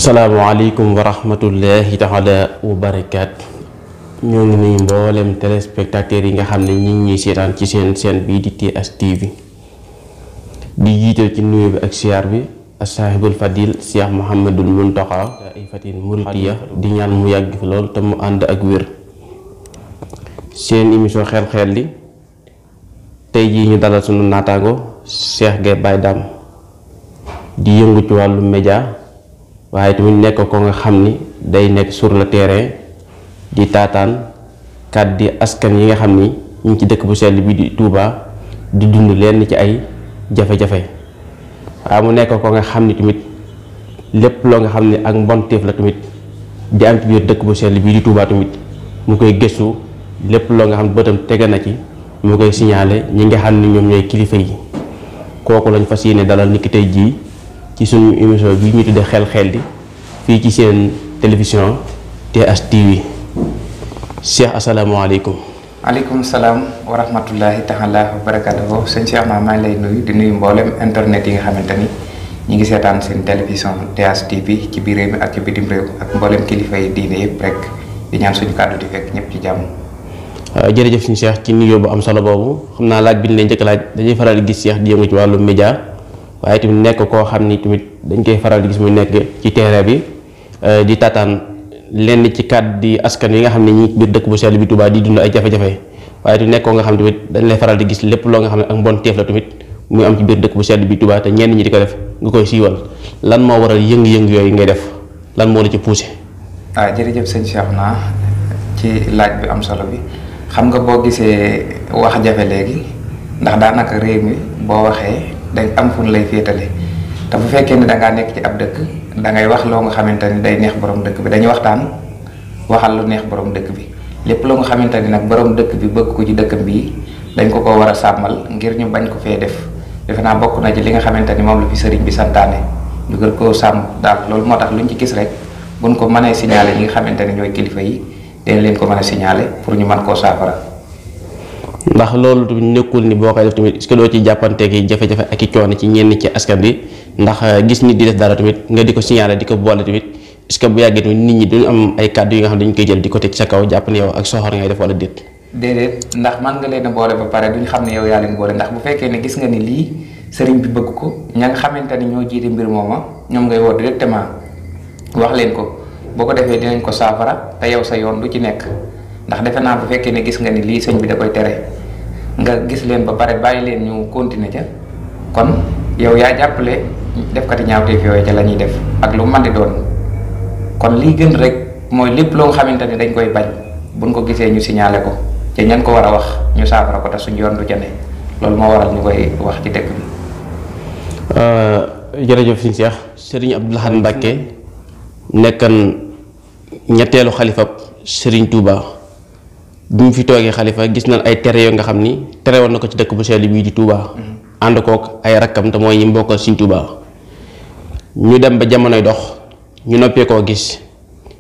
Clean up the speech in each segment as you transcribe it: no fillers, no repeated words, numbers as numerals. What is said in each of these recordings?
asalaamaaleykum wa rahmatullahi taala wa barakaatu. ñoo ngi nuyu mboolem téléspectateurs yi nga xam ne ñi ngi ñuy seetaan ci seen bii di TS TV di jiital ci nuyu bi ak siyaar bi as-saahibul fadil Cheikh Mouhamadul Muntaqa ay fatin murtiya di ñaan mu yàgg fi lool te mu ànd ak wér. seen émission xel-xel li tey jii ñu dalal sunu naataango Cheikh Gueye Baye Dame di yëngu ci wàllu média waaye tamit nekk ko nga xam ni day nekk sur le terrain di taataan kàddu askan yi nga xam ni ñu ngi ci dëkk bu sell bi di Touba di dund leen ci ay jafe-jafe waaye mu nekk ko nga xam ni tamit lépp loo nga xam ni ak mbonteef la tamit di am ci biir dëkk bu sell bi di Touba tamit mu koy gëstu lépp loo nga xam ne bëtam tege na ci mu koy signalé ñi nga xam ni ñoom ñooy kilifa yi kooku lañ fas yéene dalal niki tey jii ci suñu émission bi ñu tuddee xel-xel di fii ci seen télévision TS TV. Cheikh asalaamaaleykum. aleykum salaam wa rahmatullahi taala wa barakatuhu. sëñ Cheikh maa ngi lay nuyu di nuyu mboolem internet yi nga xamante ni ñi ngi seetaan seen télévision TS TV ci biir réew mi ak ci bitim réew ak mboolem kilifa yi diine yëpp rek di ñaan suñu kàddu di fekk ñëpp ci jàmm. jërëjëf suñu Cheikh ci nuyoo bu am solo boobu xam naa laaj bi ñu leen njëkk laaj dañuy faral di gis Cheikh di yëngu ci wàllu média waaye tamit nekk koo xam ni tamit dañ koy faral di gis muy nekk ci terrain bi di tataan lenn ci kàddu di askan yi nga xam ne ñi biir dëkk bu sell bi Touba di dund ay jafe-jafe waaye du nekkoo nga xam tamit dañ lay faral di gis lépp loo nga xam ne ak mbon teef la tamit muy am ci biir dëkk bu sell bi Touba te ñenn ñi di ko def nga koy siiwal lan moo waral yëngu-yëngu yooyu ngay def lan moo la ci poussé. Jërëjëf sëñ Cheikh naa ci laaj bi am solo bi xam nga boo gisee wax jafe léegi ndax daanaka réew mi boo waxee day am fu lay féetale te bu fekkee ne da ngaa nekk ci ab dëkk da ngay wax loo nga xamante ni day neex borom dëkk bi dañuy waxtaan waxal lu neex borom dëkk bi lépp loo nga xamante ni nag borom dëkk bi bëgg ko ci dëkkam bii dañ ko war a sàmmal ngir ñu bañ ko fee def defe naa bokk na ci li nga xamante ni moom la fi sëriñ bi santaane ñu gën koo sàmm daal loolu moo tax luñ ci gis rek buñ ko mënee signaler ñi nga xamante ni ñooy kilifa yi dañ leen ko mën a signaler pour ñu mën koo saafara. ndax loolu tamit nekkul ni boo koy def tamit est-ce que doo ci jàppanteeg yi jafe-jafe ak i coono ci ñenn ci askan bi ndax gis nit di def dara tamit nga di ko signaler di ko boole tamit est-ce que bu yàggee tamit nit ñi duñu am ay kàddu yi nga xam ne dañu koy jël di ko teg sa kaw jàpp ne yow ak soxor ngay def wala déet. déedéet ndax man nga leen a boole ba pare duñ xam ne yow yaa leen boole ndax bu fekkee ne gis nga ni lii sëriñ bi bëgg ko ña nga xamante ni ñoo jiite mbir mooma ñoom ngay woo directement wax leen ko boo ko defee dinañ ko saafara te yow sa yoon du ci nekk ndax defe naa bu fekkee ne gis nga ni lii sëñ bi da koy tere nga gis leen ba pare bàyyi leen ñu continuer ca kon yow yaa jàppale defkati ñaawteef yooyu ca la ñuy def ak lu mën di doon kon lii gën rek mooy lépp loo nga xamante ni dañ koy bañ buñ ko gisee ñu signalé ko te ñan ko war a wax ñu saafara ko te suñ yoon du ca ne loolu moo waral ñu koy wax ci dëkk bi. jërëjëf sëñ Cheikh Serigne Abdou Lahad Mbacké nekkan ñetteelu xalifab Serigne Touba. bi mu fi toogee xalifa gis nañ ay tere yoo nga xam ni tere woon na ko ci dëkk bu sell bii di Touba. ànd kook ay rakkam te mooy ñi mbokkal Sëriñ Touba. ñu dem ba jamonoy dox ñu noppee koo gis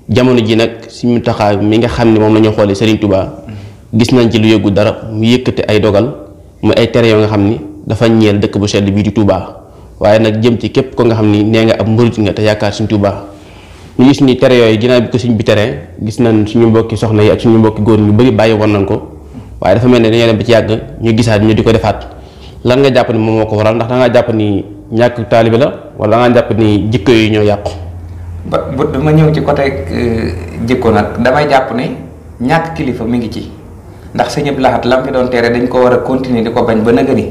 jamono ji nag Sëriñ Muntaxa mi nga xam ne moom la ñu xoolee Sëriñ Touba gis nañ ci lu yëggu dara mu yëkkati ay dogal muy ay tere yoo nga xam ni dafa ñeel dëkk bu sell bii di Touba waaye nag jëm ci képp ko nga xam ni nee nga ab murit nga te yaakaar Sëriñ Touba. ñu gis ni tere yooyu ginnaaw bi ko sëñ bi tere gis nañ suñu mbokki soxna yi ak suñu mbokki góor ñu bëri bàyyi woon nañ ko waaye dafa mel ne dañoo dem ba ci yàgg ñu gisaat ñu di ko defaat lan nga jàpp ni moom moo ko waral ndax da ngaa jàpp ni ñàkk taalibe la wala da ngaa jàpp ni jikko yi ñoo yàqu. ba dama ñëw ci côté jikko nag damay jàpp ne ñàkk kilifa mi ngi ci ndax sëñ Abdou Lahad lam fi doon tere dañ ko war a continuer di ko bañ ba nëgë ni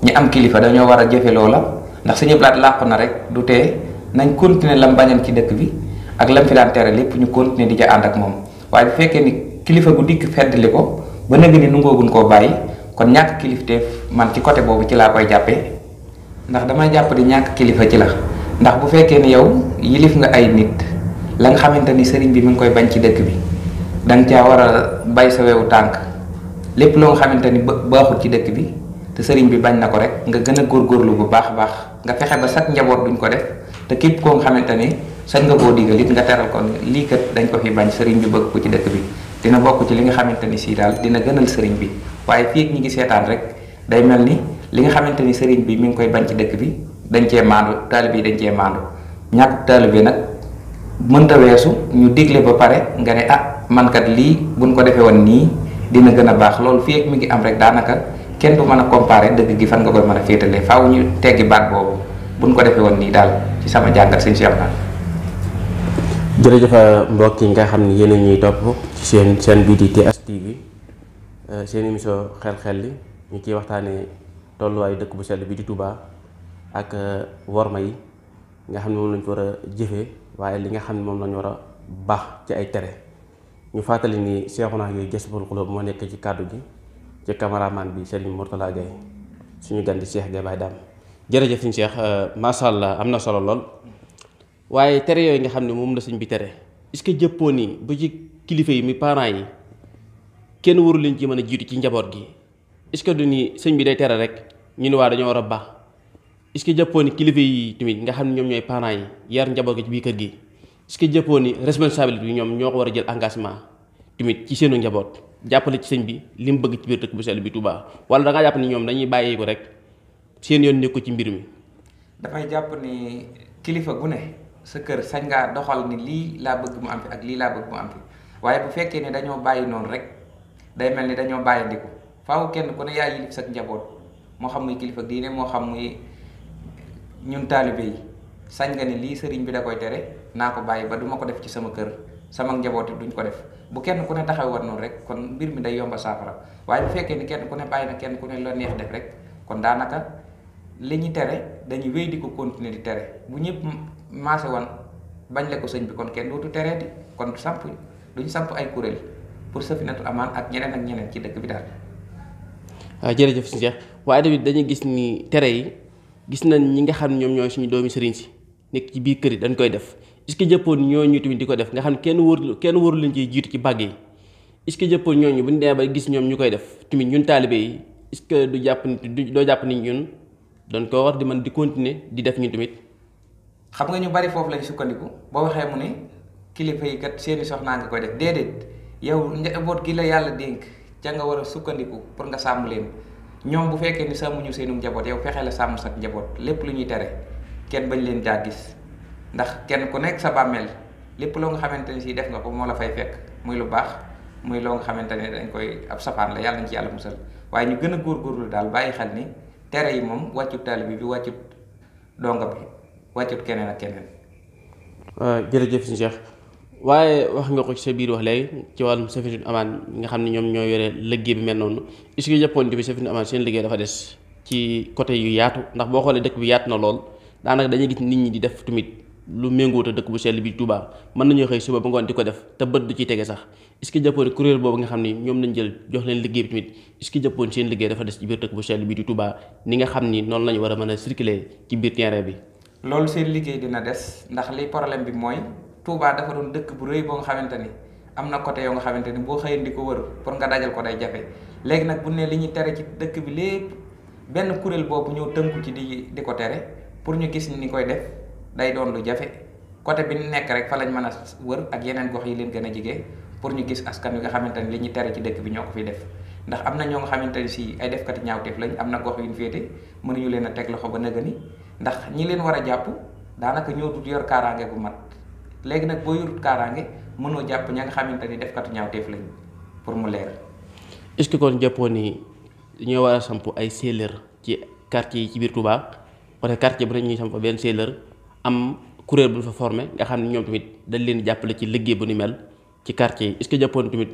ñi am kilifa dañoo war a jëfe loola ndax sëñ Abdou Lahad làqu na rek du tee nañ continuer lam bañan ci dëkk bi ak lam fi daan tere lépp ñu continuer di ca ànd ak moom waaye bu fekkee ni kilifa gu dikk feddali ko ba nëgg ni nungoogun koo bàyyi kon ñàkk kilifteef man ci côté boobu ci laa koy jàppee ndax damay jàpp di ñàkk kilifa ci la ndax bu fekkee ni yow yilif nga ay nit la nga xamante ni sëriñ bi mi ngi koy bañ ci dëkk bi danga caa war a bay sa wewu tànk lépp loo nga xamante ni baaxul ci dëkk bi te sëriñ bi bañ na ko rek nga gën a góorgóorlu bu baax a baax nga fexe ba sax njaboot duñ ko def te képp koo nga xamante ni sañ nga koo digal it nga teral ko lii kat dañ ko fi bañ sëriñ bi bëgg ko ci dëkk bi dina bokk ci li nga xamante ni si daal dina gënal sëriñ bi waaye fii ak ñi ngi seetaan rek day mel ni li nga xamante ni sëriñ bi mi ngi koy bañ ci dëkk bi dañ cee maandu taalibe yi dañ cee maandu ñàkk taalibe nag mënta weesu ñu digle ba pare nga ne man kat lii buñ ko defee woon nii dina gën a baax loolu fii ak mi ngi am rek daanaka kenn du mën a comparer dëgg gi fan nga koy mën a féetalee faaw ñu teggi baat boobu buñ ko defee woon nii daal ci sama jàngat sëñ Cheikh naa. jërëjëf mbokk yi nga xam ne yéen a ñuy topp ci seen bii di TS TV seen émission xel-xel li ñu ciy waxtaanee tolluwaayu dëkk bu sell bi di Touba ak worma yi nga xam ne moom lañ ko war a jëfee waaye li nga xam ne moom lañ war a baax ci ay tere ñu fàttali ni Cheikhouna Gueye Jazboul Qouloub moo nekk ci kàddu gi ci cameraman bi Serigne Mourtala Gueye suñu gan di Cheikh Gueye Baye Dame jërëjëf suñu Cheikh macha allah am na solo lool waaye tere yooyu nga xam ne moom la sëñ bi tere est-ce que jëppoo ni bu ci kilifa yi mi parents yi kenn waru leen ci mën a jiitu ci njaboot gi est-ce que du ni sëñ bi day tere rek ñu ne waa dañoo war a baax est-ce que jëppoo ni kilifa yi tamit nga xam ne ñoom ñooy parents yi yar njaboot gi ci biir kër gi est-ce que jëppoo ni responsabilité bi ñoom ñoo ko war a jël engagement tamit ci seenu njaboot jàppale ci sëñ bi li mu bëgg ci biir dëkk bu sell bi Touba wala da ngaa jàpp ni ñoom dañuy bàyyi ko rek seen yoon nekku ci mbir mi. dafay jàpp ni kilifa gu ne sa kër sañ ngaa doxal ni lii laa bëgg mu am fi ak lii laa bëgg mu am fi waaye bu fekkee ne dañoo bàyyi noonu rek day mel ni dañoo bàyyi ndiku faaw kenn ku ne yaa yilif sa njaboot moo xam muy kilifa diine moo xam muy ñun taalibe yi sañ nga ni lii sëriñ bi da koy tere naa ko bàyyi ba duma ko def ci sama kër sama njaboot duñ ko def bu kenn ku ne taxaw war noonu rek kon mbir mi day yomba saafara waaye bu fekkee ni kenn ku ne bàyyi na kenn ku ne la neex def rek kon daanaka li ñu tere dañuy wéy di ko continuer di tere bu ñëpp maase woon bañ la ko sëñ bi kon kenn dootu teree di kon duñ samp ay kuréel pour Safinatul Amaan ak ñeneen ci dëkk bi daal. waaw jërëjëf si Cheikh waaye tamit dañuy gis ni tere yi gis nañ ñi nga xam ne ñoom ñooy suñu doomi sëriñ si nekk ci biir kër yi dañ koy def est-ce que jëppoon ñooñu tamit di ko def nga xam ne kenn waru leen ciy jiitu ci bàgg yi est-ce que jëppoon ñooñu bu ñu demee ba gis ñoom ñu koy def tamit ñun taalibe yi est-ce que doo jàpp ni ñun doon ko war di mën di continuer di def ñu tamit. xam nga ñu bari foofu lañ sukkandiku boo waxee mu ne kilifa yi kat seeni soxnaa nga koy def déedéet yow njaboot gi la yàlla dénk ca nga war a sukkandiku pour nga sàmm leen ñoom bu fekkee ni sàmmuñu seenu njaboot yow fexe la sàmm sa njaboot lépp lu ñuy tere kenn bañ leen jaa gis ndax kenn ku nekk sa bàmmeel lépp loo nga xamante ni si def nga ko moo la fay fekk muy lu baax muy loo nga xamante ne dañ koy ab safaan la yàlla nañ ci yàlla musal waaye ñu gën a góorgóorlu daal bàyyi xel ni tere yi moom wàccut taalibe bi wàccut donga bi wàccut keneen ak keneen. jërëjëf si Cheikh waaye wax nga ko ci sa biir wax léegi ci wàllum Safinatul Amaan nga xam ne ñoom ñoo yore liggéey bi mel noonu est-ce que jàppoon bi Safinatul Amaan seen liggéey dafa des ci côté yu yaatu ndax boo xoolee dëkk bi yaatu na lool daanaka dañuy gis nit ñi di def tamit lu méngóota dëkk bu sell bi Touba mën nañoo xëy suba ba ngoon di ko def te bët du ci tege sax est-ce que jàppoon kuréel boobu nga xam ne ñoom lañ jël jox leen liggéey bi tamit est-ce que jàppoon seen liggéey dafa des ci biir dëkk bu sell bi di Touba ni nga xam ni noonu lañu war a mën a circuler ci biir terrain bi. loolu seen liggéey dina des ndax li problème bi mooy Touba dafa doon dëkk bu rëy boo nga xamante ni am na côté yoo nga xamante ni boo xëyee di ko wër pour nga dajal ko day jafe léegi nag bu ne li ñuy tere ci dëkk bi lépp benn kuréel boobu ñëw tënku ci di ko tere pour ñu gis ni koy def day doon lu jafe côté bi nekk rek fa lañ mën a wër ak yeneen gox yi leen gën a jege pour ñu gis askan wi nga xamante ni li ñuy tere ci dëkk bi ñoo ko fiy def ndax am na ñoo nga xamante ni si ay defkati ñaawteef lañ am na gox yu ñu féete mënuñu leen a teg loxo ba nëgëni ndax ñi leen war a jàpp daanaka ñoo dut yor kaaraange bu mat léegi nag boo yorut kaaraange mënoo jàpp ña nga xamante ni defkatu ñaawteef lañ pour mu leer. est-ce que kon jàppoon ni dañoo war a samp ay selleur ci quartier yi ci biir Touba wala quartier bu ne ñuy samp benn selleur am kuréel bu fa formé nga xam ne ñoom tamit dañ leen jàppale ci liggéey bu ni mel ci quartier yi est-ce que jàppoon tamit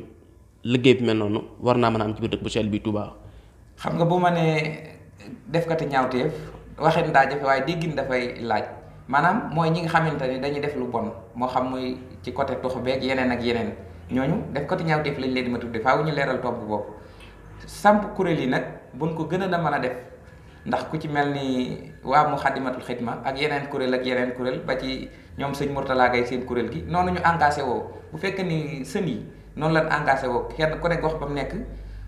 liggéey bi mel noonu war naa mën a am ci biir dëkk bu sell bi Touba. xam nga bu ma nee defkati ñaawteef waxin daa jafe waaye déggin dafay laaj maanaam mooy ñi nga xamante ni dañuy def lu bon moo xam muy ci côté tox beeg yeneen ak yeneen ñooñu defkati ñaawteef lañ leen di ma tudde faaw ñu leeral tomb boobu samp kuréel yi nag buñ ko gën a mën a def ndax ku ci mel ni waa Muxaddamatul Xidma ak yeneen kuréel ba ci ñoom sëñ Mourtala Gaye seen kuréel gi noonu ñu engagé woo bu fekkee ni sën yi noonu lañ engagé woo kenn ku ne gox ba mu nekk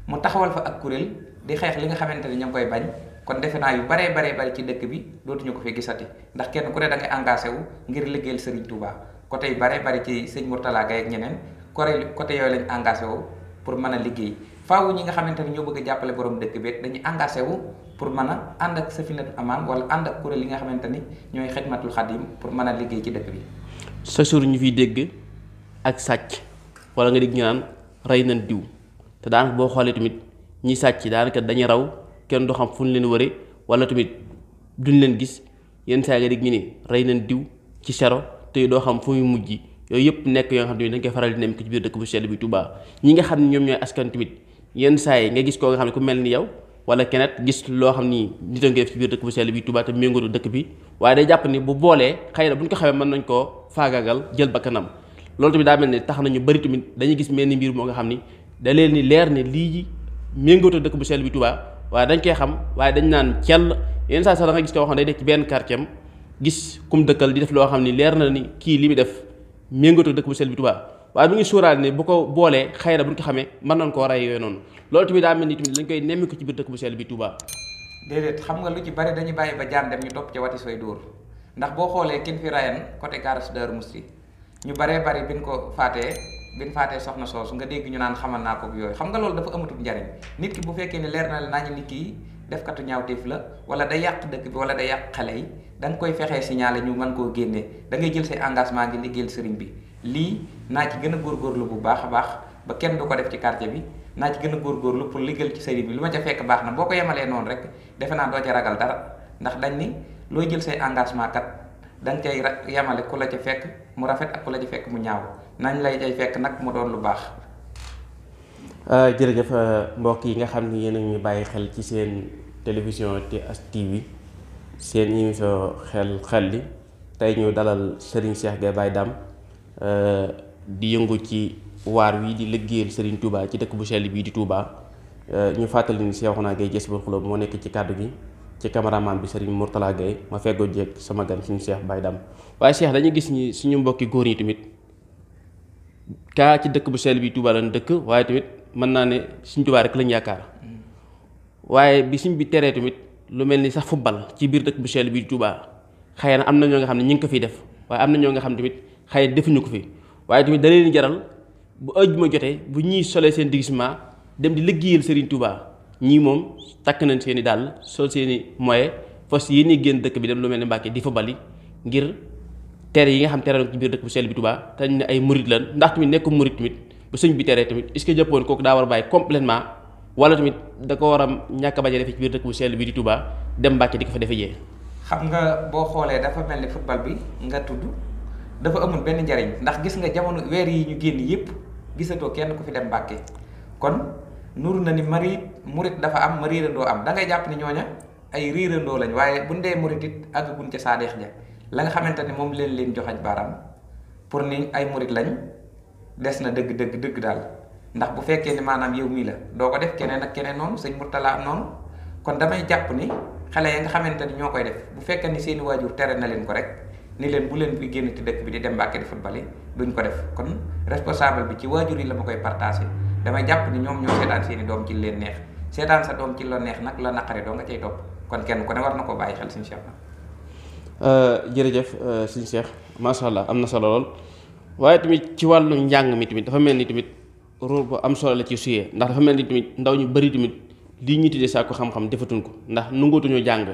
mu taxawal fa ak kuréel di xeex li nga xamante ni ñoo ngi koy bañ kon defe naa yu baree bari ci dëkk bi dootuñu ko fi gisati ndax kenn ku ne da ngay engagé wu ngir liggéeyal Serigne Touba côté yu baree bari ci sëñ Mourtala Gaye ak ñeneen côté yooyu lañ engagé wu pour mën a liggéey faaw ñi nga xamante ni ñoo bëgg a jàppale borom dëkk bi dañuy engagé wu pour mën a ànd ak Safinatul Amaan wala ànd ak kuréel yi nga xamante ni ñooy Xidmatul Xadim pour mën a liggéey ci dëkk bi. sa sur ñu fiy dégg ak sàcc wala nga dégg ñu naan rey nañ diw te daanaka boo xoolee tamit ñi sàcc daanaka dañuy raw kenn du xam fu ñu leen wëre wala tamit duñ leen gis yenn saa nga dégg ñu ni rey nañ diw ci sero te doo xam fu muy mujj yooyu yëpp nekk yoo nga xam ne dañ koy faral di nemmeeku ci biir dëkk bu sell bi Touba ñi nga xam ne ñoom ñooy askan tamit yenn saa yi nga gis koo nga xam ne ku mel ni yow wala keneen gis loo xam ni nit a ngi def ci biir dëkk bu sell bi Touba te méngóo dëkk bi waaye day jàpp ni bu boolee xëy na bu ñu ko xamee mën nañ koo faagagal jël bakkanam loolu tamit daa mel ne tax nañu bari tamit dañuy gis mel ni mbir moo nga xam ni da leen ni leer ne lii méngóo dëkk bu sell bi Touba waaye dañ koy xam waaye dañ naan cell yenn saa sax da nga gis koo xam ne day nekk ci benn quartier am gis kum dëkkal di def loo xam ni leer na ni kii li muy def méngóo dëkk bu sell bi Touba waaye bu ngi sóoraal ne bu ko boolee xëy na bu ñu ko xamee mën nañ koo rey yooyu noonu loolu tamit daa mel ni tamit dañ koy nemmi ko ci biir dëkk bu sell bi Touba. déedéet xam nga lu ci bari dañuy bàyyi ba jaan dem ñu topp ca wati sooy dóor ndax boo xoolee kin fi rayan côté garas Daaru Musti ñu baree bari bin faatee soxna soosu nga dégg ñu naan xamal naa ko yooyu xam nga loolu dafa amatul njariñ nit ki bu fekkee ne leer na la nañu nit ki defkatu ñaawteef la wala day yàq dëkk bi wala day yàq xale yi da nga koy fexee signaler ñu mën koo génnee da ngay jël say engagement ngi liggéeyal sëriñ bi lii naa ci gën a góorgóorlu bu baax a baax ba kenn du ko def ci quartier bi naa ci gën a góorgóorlu pour liggéeyal ci sëriñ bi lu ma ca fekk baax na boo ko yemalee noonu rek defe naa doo ca ragal dara ndax dañ ni looy jël say engagement kat da nga cay yemale ku la ca fekk mu rafet ak ku la ca fekk mu ñaaw nañ lay cay fekk nag mu doon lu baax. jërëjëf mbokk yi nga xam ni yéen a ñu bàyyi xel ci seen télévision TS TV seen émission xel li tey ñu dalal Serigne Cheikh Gaye Baye Dame di yëngu ci waar wi di liggéeyal Serigne Touba ci dëkk bu sell bii di Touba ñu fàttali ni Cheikhouna Gaye Jazboul Khouloub moo nekk ci kàddu gi ci cameraman bi Serigne Mourtala Gaye ma feggoo jeeg sama gan suñu Cheikh Baye Dame waaye Cheikh dañu gis ni suñu mbokki góor yi tamit kaa ci dëkk bu sell bi Touba lañ dëkk waaye tamit mën naa ne suñ Touba rek lañ yaakaar waaye bi suñ bi teree tamit lu mel ni sax football ci biir dëkk bu sell bi Touba xëy na am na ñoo nga xam ne ñu ngi ko fiy def waaye am na ñoo nga xam ne tamit xëy na defuñu ko fi waaye tamit da leen jaral bu àjjuma jotee bu ñuy solee seen déguisement dem di liggéeyal Serigne Touba ñii moom takk nañ seen i dàll sol seen i moyen fas yéene génn dëkk bi dem lu mel ni Mbàkke di fa bali ngir tere yi nga xam tere na ci biir dëkk bu sell bi Touba te ñu ne ay murit lan ndax tamit nekk murit tamit bu sëñ bi teree tamit est-ce que jàppoon kooku daa war a bàyyi complètement wala tamit da ko war a ñàkk a bañ a defee ci biir dëkk bu sell bi di Touba dem Mbàkke di ko fa defee jee. xam nga boo xoolee dafa mel ni football bi nga tudd dafa amul benn njariñ ndax gis nga jamono weer yi ñu génn yépp gisatoo kenn ku fi dem Mbàkke kon nuru na ni murit dafa am ma riirandoo am da ngay jàpp ni ñooña ay riirandoo lañ waaye buñ dee murit it àggaguñ ca saadeex ja la nga xamante ne moom leen joxañ baaraam pour ni ay murit lañ des na dëgg daal ndax bu fekkee ni maanaam yow mii la doo ko def keneen ak keneen noonu sëñ Mourtala am noonu kon damay jàpp ni xale ya nga xamante ni ñoo koy def bu fekkee ni seeni waajur tere na leen ko rek ni leen bu leen fi génn ci dëkk bi di dem Mbàkke di football yi duñ ko def kon responsable bi ci waajur yi la ma koy partagé damay jàpp ni ñoom ñoo seetaan seeni doom ci leen neex seetaan sa doom ci la neex nag la naqare doo nga cay topp kon kenn ku ne war na ko bàyyi xel suñu Cheikh jërëjëf suñu Cheikh macha allah am na solo lool waaye tamit ci wàllu njàng mi tamit dafa mel ni tamit rôle bu am solo la ci suyee ndax dafa mel ni tamit ndaw ñu bari tamit lii ñu tuddee saako xam-xam defatuñ ko ndax nangootuñoo jàng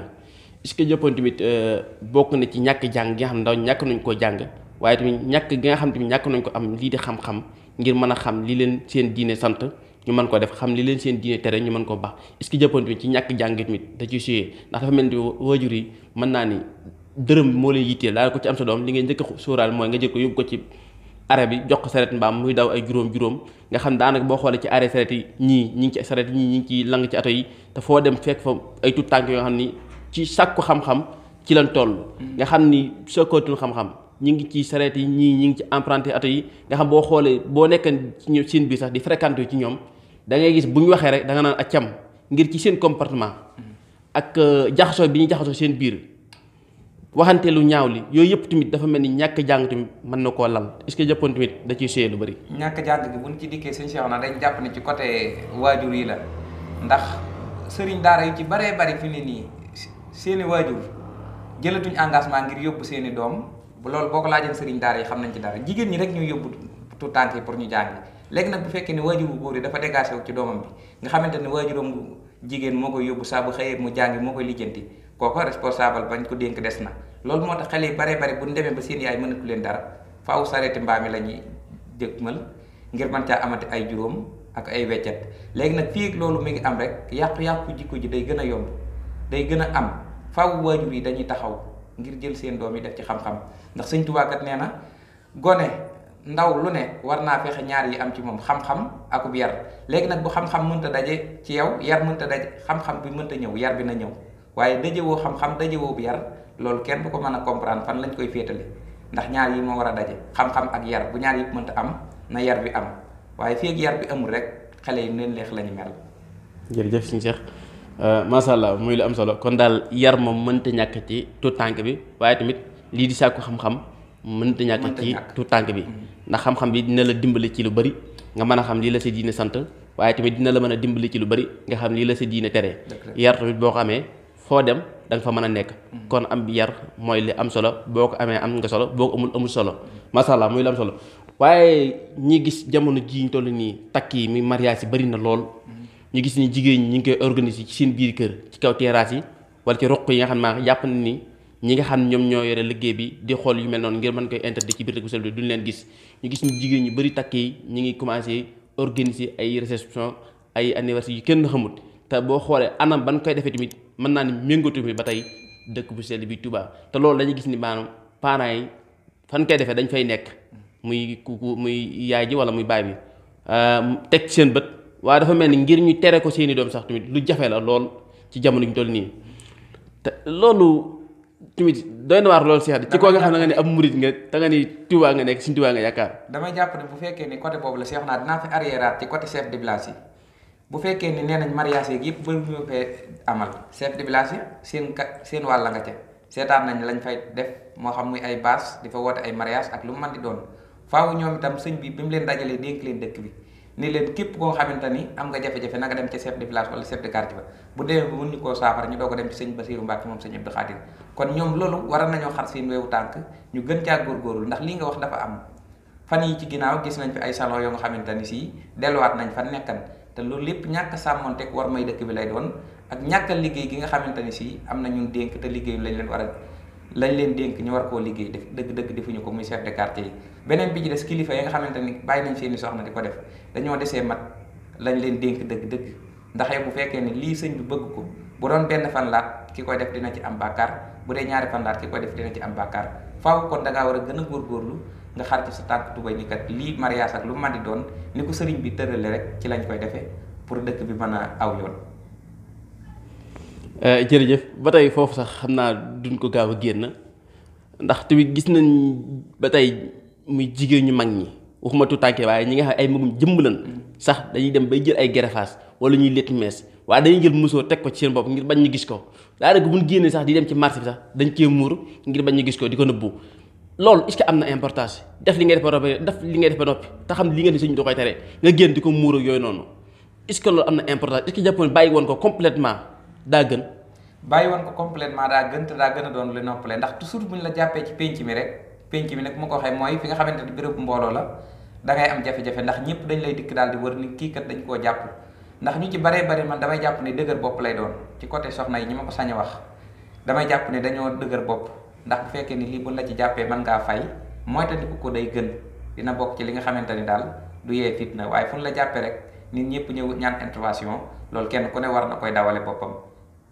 est-ce que jàppoon tamit bokk na ci ñàkk jàng gi nga xam ndaw ñàkk nañ koo jàng waaye tamit ñàkk gi nga xam tamit ñàkk nañ ko am lii di xam-xam ngir mën a xam li leen seen diine sant ñu mën ko def xam li leen seen diine tere ñu mën ko baax est-ce que jàppoon tamit ci ñàkk jàng tamit da ciy suyee ndax dafa mel ni waajur yi mën naa ni dërëm moo leen yitteel daal ko ci am sa doom li ngay njëkk a sóoraal mooy nga jël ko yóbbu ko ci arrêt bi jox ko saret mbaam muy daw ay juróom nga xam daanaka boo xoolee ci arrêt saret yi ñii ñi ngi ci saret yi ñii ñi ngi ci lang ci ato yi te foo dem fekk fa ay tout tànk yoo xam ni ci sàkku xam-xam ci lañ toll nga xam ni sookootul xam-xam ñi ngi ci saret yi ñii ñi ngi ci emprunté ato yi nga xam boo xoolee boo nekkan ci seen biir sax di fréquenté ci ñoom da ngay gis bu ñu waxee rek da nga naan accam ngir ci seen comportement ak jaxasoo bi ñu jaxasoo seen biir waxante lu ñaaw li yooyu yëpp tamit dafa mel ni ñàkk jàng tamit mën na koo lal est-ce que jàppoon tamit da ciy suyee lu bëri. ñàkk jàng gi buñ ci dikkee sëñ Cheikh na dañ jàpp ne ci côté waajur yi la ndax sëriñ daara yu ci baree bari fi ne nii seeni waajur jëlatuñ engagement ngir yóbbu seeni doom bu loolu boo ko laajee sëriñ daara yi xam nañ ci dara jigéen ñi rek ñuy yóbbu tout tànk yi pour ñu jàng léegi nag bu fekkee ne waajur bu góor yi dafa dégagé wu ci doomam bi nga xamante ne waajuram bu jigéen moo koy yóbbu saa bu xëyee mu jàngi moo koy lijjanti kooku responsable bañ ko dénk des na loolu moo tax xale yi bare bu ñu demee ba seen yaay mënatu leen dara faaw sareeti mbaam mi la ñuy jëgmal ngir mën caa amati ay juróom ak ay weccet léegi nag fii loolu mi ngi am rek yàqu-yàqu jikko ji day gën a yomb day gën a am faaw waajur yi dañuy taxaw ngir jël seen doom yi def ci xam-xam ndax Sëñ Tuubaa kat nee na gone ndaw lu ne war naa fexe ñaar yi am ci moom xam-xam akub yar léegi nag bu xam-xam mënta daje ci yow yar mënta daje xam-xam bi mënta ñëw yar bi na ñëw waaye dajewoo xam-xam dajewoo bu yar loolu kenn du ko mën a comprendre fan lañ koy féetale ndax ñaar yi moo war a daje xam-xam ak yar bu ñaar yi mënta am na yar bi am waaye fii ak yar bi amul rek xale yi neen leex la ñu mel. jërëjëf suñu Cheikh macha allah muy lu am solo kon daal yar moom mënta ñàkk ci tuut tànk bi waaye tamit lii di sàkku xam-xam mënta ñàkk ci tuut tànk bi ndax xam-xam bi dina la dimbali ci lu bari nga mën a xam lii la sa diine sant waaye tamit dina la mën a dimbali ci lu bari nga xam lii la sa diine tere yar tamit boo ko amee foo dem da nga fa mën a nekk kon am yar mooy li am solo boo ko amee am nga solo boo ko amul solo macha allah muy lu am solo waaye ñi gis jamono ji ñu toll nii takk yi mi mariage yi bari na lool ñu gis ni jigéen ñi ngi koy organiser ci seen biir kër ci kaw terrasse yi wala ci roq yi nga xam ne jàpp na ni ñi nga xam ne ñoom ñoo yore liggéey bi di xool yu mel noonu ngir mën koy interdit ci biir dëkk bi duñ leen gis ñu gis ni jigéen ñu bari takk yi ñi ngi commencé organiser ay réception ay anniversaire yu kenn xamut te boo xoolee anam ban koy defee tamit mën naa ni méngatu mi ba tey dëkk bu sell bi Touba te loolu dañuy gis ni maanaam parents yi fan koy defee dañ fay nekk muy muy yaay ji wala muy baay bi teg seen bët waaye dafa mel ni ngir ñu tere ko seeni doom sax tamit lu jafe la lool ci jamono ñu toll nii te loolu tamit doy na waar loolu Cheikh ci koo nga xam ne nga ne ab murit nga te nga ni Touba nga nekk Sëñ Touba nga yaakaar. damay jàpp ne bu fekkee ni côté boobu la Cheikh naa dinaa fi arriéraat ci côté chef de village yi bu fekkee ni nee nañ mariage yeeg yëpp bëri ñu fee amal chef de village yi seen wàll nga ca seetaan nañ lañ fay def moo xam muy ay bâche di fa woote ay mariage ak lu mu mën di doon faaw ñoom itam sëñ bi mu leen dajalee dénk leen dëkk bi ni leen képp koo xamante ni am nga jafe-jafe na nga dem ci chef de village wala chef de quartier ba bu demee ba mun ñu koo saafara ñu doo ko dem ci sëñ Basiiru Mbàkke moom sëñ Abdou Khadir kon ñoom loolu war nañoo xar seen weewu tànk ñu gën caa góorgóorlu ndax lii nga wax dafa am fan yi ci ginnaaw gis nañ fi ay salon yoo nga xamante ni si delluwaat nañ fan nekkan te loolu lépp ñàkk sàmmonteeg war may dëkk bi lay doon ak ñàkkal liggéey gi nga xamante ni si am na ñun dénk te liggéeyu lañ leen dénk ñu war koo liggéey def dëgg-dëgg defuñu ko muy chef de quartier yi beneen bi ci des kilifa yi nga xamante ni bàyyi nañ seeni soxna di ko def dañoo desee mat lañ leen dénk dëgg-dëgg ndax bu fekkee ne lii sëñ bi bëgg ko bu doon benn fan laat ki koy def dina ci am bàkkaar bu dee ñaari fan laat ki koy def dina ci am bàkkaar faaw kon da ngaa war a gën a góorgóorlu nga xar ci sa tànk tubay ni kat lii mariage ak lu man di doon ni ko sëriñ bi tërale rek ci lañ koy defee pour dëkk bi mën a aw yoon. jërëjëf ba tey foofu sax xam naa duñ ko gaaw a génn ndax tamit gis nañ ba tey muy jigéen ñu mag ñi waxuma tu tànkee waaye ñi nga xam ay magum jëmb lan sax dañuy dem bay jël ay gerefaas wala ñuy létt mees waaye dañuy jël musóor teg ko ci seen bopp ngir bañ ñu gis ko daanaka bu ñu génnee sax di dem ci marché bi sax dañ cee muur ngir bañ ñu gis ko di ko nëbbu loolu est-ce que am na importance def li ngay def ba noppi te xam li nga ni sëñ da koy tere nga génn di ko muur ak yooyu noonu est-ce que loolu am na importance est-ce que jàppoon bàyyi woon ko complètement daa gën. bàyyi woon ko complètement daa gën te daa gën a doon lu noppale ndax toujours bu ñu la jàppee ci penc mi rek penc mi nag mu ko waxee mooy fi nga xamante ne béréb mbooloo la da ngay am jafe-jafe ndax ñëpp dañ lay dikk daal di wër ni kii kat dañ koo jàpp ndax ñu ci baree bari man damay jàpp ne dëgër bopp lay doon ci côté soxna yi ñi ma ko sañ a wax damay jàpp ne dañoo dëgër bopp ndax bu fekkee ni lii buñ la ci jàppee mën ngaa fay mooy te ko day gën dina bokk ci li nga xamante ni daal du yee fitna waaye fu ñu la jàppee rek nit ñëpp ñëw ñaan intervention loolu kenn ku ne war na koy dawale boppam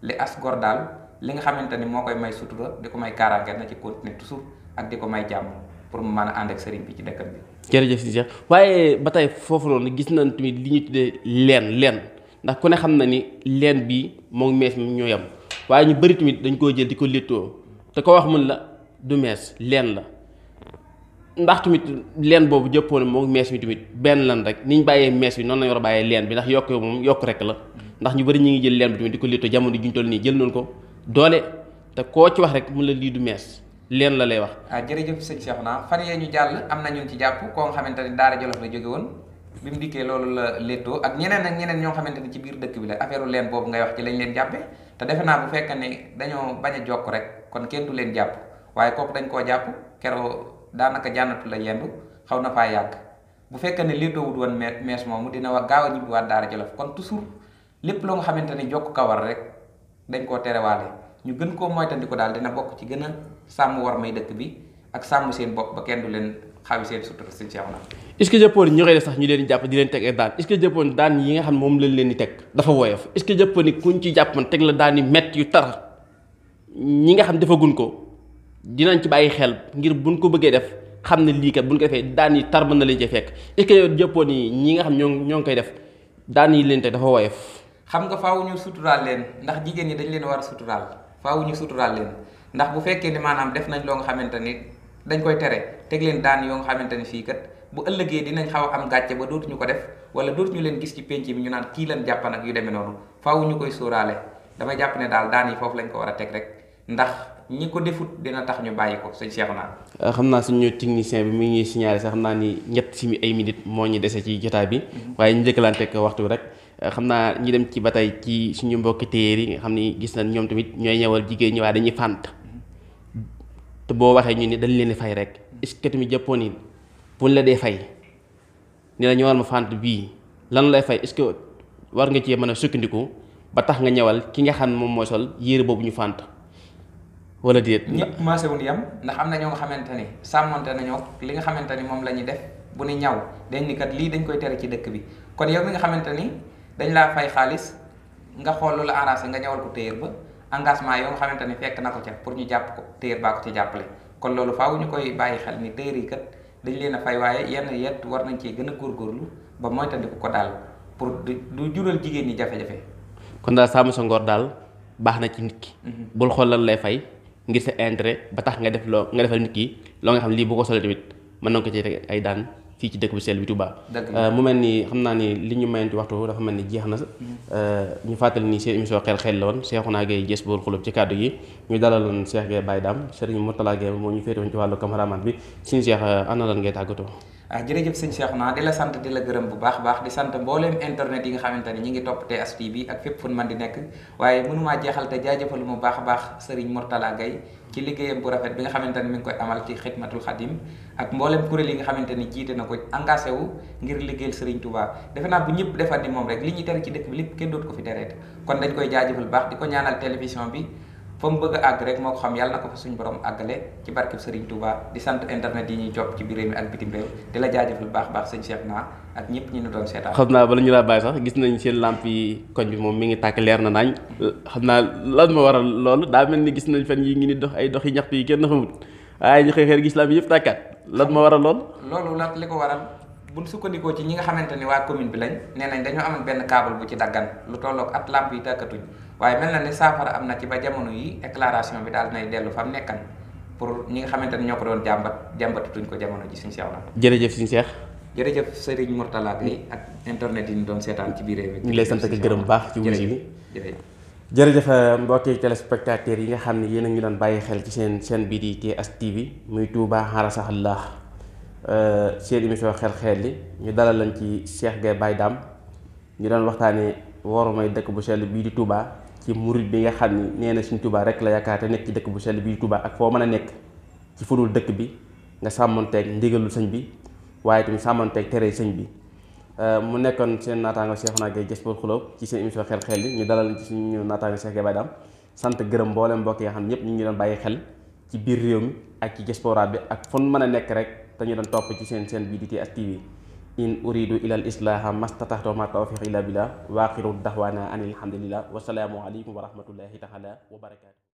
li as gor daal li nga xamante ni moo koy may sutura di ko may kaaraange na ci continuer toujours ak di ko may jàmm pour mu mën a ànd ak sëriñ bi ci dëkkam bi. jërëjëf si Cheikh waaye ba tey foofu noonu gis nañ tamit li ñuy tuddee leen ndax ku ne xam na ni leen bi moom mees mi ñoo yem waaye ñu bëri tamit dañ koo jël di ko léttoo te ko wax mun la du mees leen la ndax tamit leen boobu jëppoon moom mees mi tamit benn lan rek ni ñu bàyyee mees bi noonu lañu war a bàyyee leen bi ndax yokk moom yokk rek la ndax ñu bëri ñu ngi jël leen bi tamit di ko léttoo jamono ji ñu toll nii jël noonu ko doole te koo ci wax rek mun la lii du mees leen la lay wax. jërëjëf sëñ Cheikhouna fan yee ñu jàll am na ñun ci jàpp koo nga xamante ni Daara Jolof la jóge woon bi mu dikkee loolu la léttoo ak ñeneen ñoo xamante ni ci biir dëkk bi la affaire leen boobu ngay wax ci lañ leen jàppe te defe naa bu fekkee ne dañoo bañ a jokk rek kon kenn du leen jàpp waaye kooku dañ koo jàpp keroo daanaka jànnatu la yendu xaw na faa yàgg bu fekkee ne léttoo wut woon mees moomu dina wax gaaw a ñibbiwaat Daara Jolof kon toujours lépp loo nga xamante ni jokk kawar rek dañ koo terewaale ñu gën koo moytandiku daal dina bokk ci gën a sàmm war may dëkk bi ak sàmm seen bopp ba kenn du leen xawi seen sutura sëñ Cheikh na. est-ce que jàppoon ñi koy def sax ñu leen di jàpp di leen teg ay daan est-ce que jàppoon daan yi nga xam ne moom lañ leen di teg dafa woyof est-ce que jàppoon ni kuñ ci jàppoon teg la daan yi métti yu tar ñi nga xam defaguñ ko dinañ ci bàyyi xel ngir buñ ko bëggee def xam ne lii kat buñ ko defee daan yi tar mën na leen cee fekk est-ce que yow jàppoon ni ñi nga xam ñoo ngi koy def daan yi leen teg dafa woyof. xam nga faaw ñu suturaal leen ndax jigéen ñi dañ leen war a suturaal faaw ñu suturaal leen ndax bu fekkee ni maanaam def nañ loo nga xamante ni dañ koy tere teg leen daan yoo nga xamante ni fii kat bu ëllëgee dinañ xaw a am gàcce ba dootuñu ko def wala dootuñu leen gis ci penc bi ñu naan kii lan jàppan ak yu demee noonu faaw ñu koy sóoraale damay jàpp ne daal daan yi foofu lañ ko war a teg rek ndax ñi ko defut dina tax ñu bàyyi ko sëñ Cheikh naa. xam naa suñu technicien bi mi ngi signalé sax xam naa ni ñett si ay minutes moo ñu dese ci jotaay bi waaye ñu njëkkalante ak waxtu rek xam naa ñi dem ci ba tey ci suñu mbokki téer yi nga xam ni gis nañ ñoom tamit ñooy ñëwal jigéen ñi waaye dañuy fànt te boo waxee ñu ni dañ leen di fay rek est-ce que tamit jàppoon ni buñ la dee fay ni la ñëwal ma fànt bii lan lay fay est-ce que war nga cee mën a sukkandiku ba tax nga ñëwal ki nga xam ne moom mooy sol yére boobu ñu fànt wala déet. ñëpp maase wuñ yam ndax am na ñoo nga xamante ni sàmmonte nañoo li nga xamante ni moom la ñuy def bu ni ñaw dañ ni kat lii dañ koy tere ci dëkk bi kon yow mi nga xamante ni dañ laa fay xaalis nga xool lu la arrangé nga ñawal ko téyër ba engagement yoo nga xamante ni fekk na ko ca pour ñu jàpp ko téyër baa ko ci jàppale kon loolu faaw ñu koy bàyyi xel ni téyër yi kat dañ leen a fay waaye yenn yet war nañ cee gën a góorgóorlu ba moytandiku ko daal pour du jural jigéen ñi jafe-jafe. kon daal sàmm sa ngor daal baax na ci nit ki. bul xool lan lay fay ngir sa intérêt ba tax nga defal nit ki loo nga xam lii bu ko solee tamit mën na ko ci teg ay daan fii ci dëkk bu sell bi Touba. mu mel ni xam naa ni li ñu mayanti waxtu dafa mel ni jeex na ñu fàttali ni seen émission xel la woon Cheikhouna Gaye Jazboul Khouloub ci kàddu gi ñu dalaloon Cheikh Gaye Baye Dame Serigne Mourtala Gaye moo ñu féetewoon ci wàllu cameraman bi suñu Cheikh ana lan ngay tàggatoo. jërëjëf sëñ Cheikhouna di la sant di la gërëm bu baax baax di sant mbooleem internet yi nga xamante ni ñi ngi topp TS TV ak fépp fu man di nekk waaye mënumaa jeexal te jaajëfalu mu baax a baax Serigne Mourtala Gaye ci liggéeyam bu rafet bi nga xamante ni mi ngi koy amal ci xidmatul xadim ak mbooleem kuréel yi nga xamante ni jiite na ko engagé wu ngir liggéeyal Serigne Touba defe naa bu ñëpp defar ni moom rek li ñuy tere ci dëkk bi lépp kenn dootu ko fi tereete kon dañ koy jaajëfal baax di ko ñaanal télévision bi fa mu bëgg a àgg rek moo ko xam yàlla na ko fa suñu borom àggale ci barkeb Serigne Touba di sant internet yi ñuy topp ci biir réew mi ak bitim réew di la jaajëfal baax baax sëñ Cheikh naa ak ñëpp ñi ñu doon seetaan. xam naa bala ñu laa bàyyi sax gis nañ seen lamp yi koñ bi moom mi ngi tàkk leer na nañ xam naa lan ma waral loolu daa mel ni gis nañ fan yi ngi ni dox ay dox yi ñaxtu yi kenn xamut waaye ñu xëy gis lamp yi yëpp tàkkaat lan ma waral lool. loolu nag li ko waral buñ sukkandikoo ci ñi nga xamante ni waa commune bi lañ nee nañ dañoo amoon benn câble bu ci daggan lu tolloog at lamp yi tàkkatuñ waaye mel na ni saafara am na ci ba jamono yi éclaration bi daal nay dellu fa mu nekkan pour ñi nga xamante ni ñoo ko doon jàmbatutuñ ko jamono ji suñu Cheikh la. jërëjëf suñu Cheikh. jërëjëf Serigne Mourtala Gaye ak internet yi ñu doon seetaan ci biir réew mi. ñu ngi lay sant ak gërëm bu baax ci wuyu bi. jërëjëf mbokki téléspectateurs yi nga xam ne yéen a ngi doon bàyyi xel ci seen chaîne bii di TS TV muy Touba Arasahillah seen émission xel li ñu dalal lañ ci Cheikh Gaye Baye Dame ñu doon waxtaanee wormay dëkk bu sell bii di Touba ci murid bi nga xam ni nee na suñ Touba rek la yaakaar te nekk ci dëkk bu sell bii di Touba ak foo mën a nekk ci fudul dëkk bi nga sàmmanteeg ndigalul sëñ bi waaye tamit sàmmanteeg tere sëñ bi mu nekkoon seen naataango Cheikhouna Gaye Jazboul Khouloub ci seen émission xel li ñu dalal ci suñu naataango Cheikh Gaye Baye Dame sant gërëm mboolem mbokk yi nga xam ne ñëpp ñu ngi doon bàyyi xel ci biir réew mi ak ci diaspora bi ak fon mën a nekk rek te ñu doon topp ci seen bii di TS TV in uridu ila al islaha mastataxtu ma tawfiq illa billah wa axiru daxwaana an alhamdulillah wa salaamu aleykum wa rahmatullahi taala wa barakatu